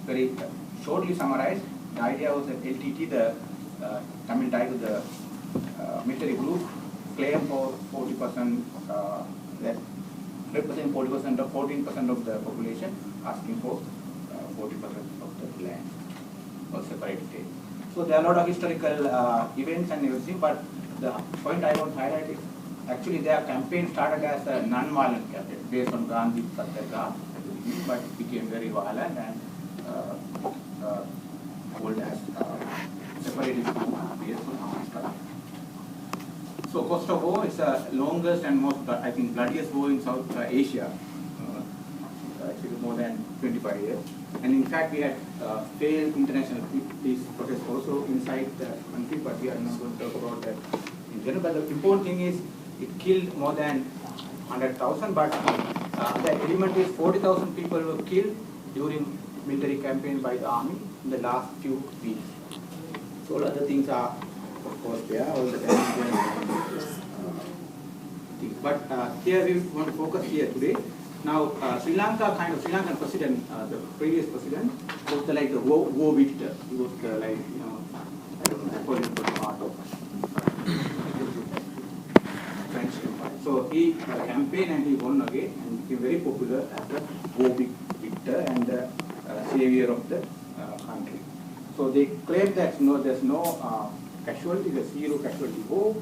very shortly summarized, the idea was that LTT, the Tamil Tiger, the military group, claimed for 40%, that represent 40% of 14% of the population, asking for 40% of the land or separate state. So there are a lot of historical events and everything, but the point I want to highlight is actually their campaign started as a non-violent campaign based on Gandhi Satyagraha at the beginning, but it became very violent and called as separatist movement based on armed struggle. So Kosovo War is the longest and most, I think, bloodiest war in South Asia, actually more than 25 years. And in fact, we had failed international peace process also inside the country, but we are not going to talk about that in general. But the important thing is it killed more than 100,000, but the element is 40,000 people were killed during military campaign by the army in the last few weeks. So all other things are, of course, there, all the things. But here we want to focus here today. Now, Sri Lankan president, the previous president, was like the war victor. He was like, I don't know, according to the part of French Empire. So he campaigned and he won again and became very popular as a war victor and the savior of the country. So they claim that there's no casualty, there's zero casualty war,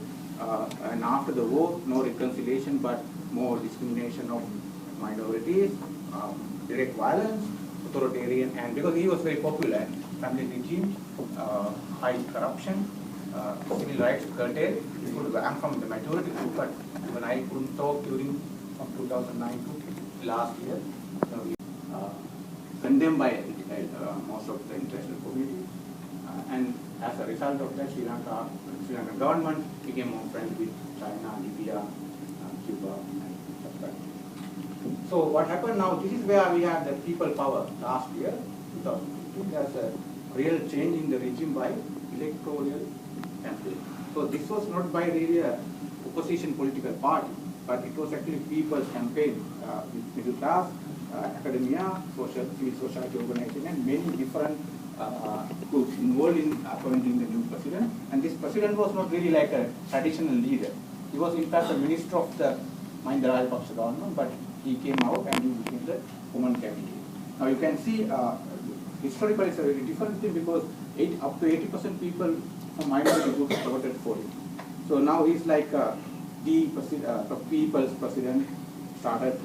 and after the war, no reconciliation, but more discrimination of minorities, direct violence, authoritarian, and because he was very popular, family regime, high corruption, civil rights curtailed. I'm from the majority group, but when I couldn't talk during from 2009 to last year, condemned by most of the international community, and as a result of that, Sri Lankan government became more friendly with China, Libya, Cuba, and such countries. So what happened now, this is where we have the people power last year, 2015. There's a real change in the regime by electoral campaign. So this was not by really a opposition political party, but it was actually people's campaign with middle class, academia, civil society organization, and many different groups involved in appointing the new president. And this president was not really like a traditional leader. He was in fact a minister of the Mahinda Rajapaksa government, but he came out and he became the common cabinet. Now you can see historically it's a very different thing because up to 80% people from minority groups voted for him. So now he's like the people's president started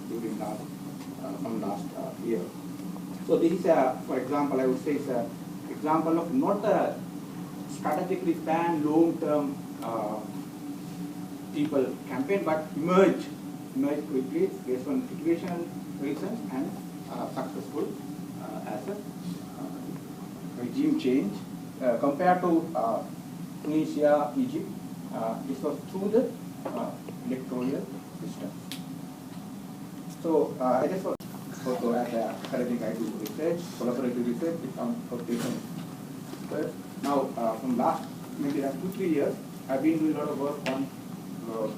during from last year. So this is for example, I would say it's an example of not a strategically planned long-term people campaign, but emerge quickly based on situational reasons and successful as a regime change compared to Tunisia, Egypt. This was through the electoral system. So I just also as a academic I do research, collaborative research with some corporations. Now from last maybe 2-3 years, I've been doing a lot of work on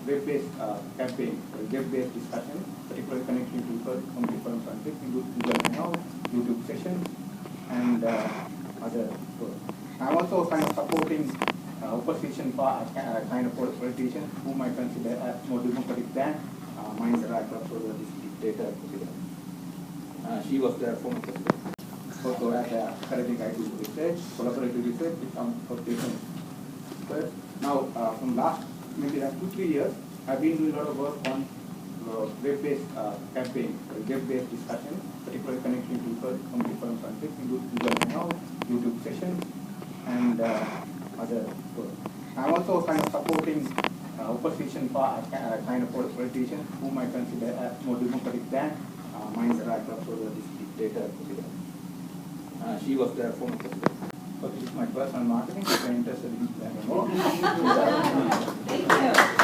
web-based campaign, web-based discussion, particularly connecting people from different countries, including Google Hangout, YouTube sessions, and other work. I'm also kind of supporting opposition kind of politicians whom I consider as more democratic than Mahinda Rajapaksa, this dictator president. She was the former president. Also as an academic I do research, collaborative research with some corporations. Now from last maybe 2-3 years, I've been doing a lot of work on web-based campaign, web-based discussion, particularly connecting people from different countries, including Google Hangout, YouTube sessions, and other work. I'm also kind of supporting opposition kind of politicians whom I consider as more democratic than Mahinda Rajapaksa, this dictator president. She was the former president. So this is my personal marketing. If you're interested in learning more. Thank you.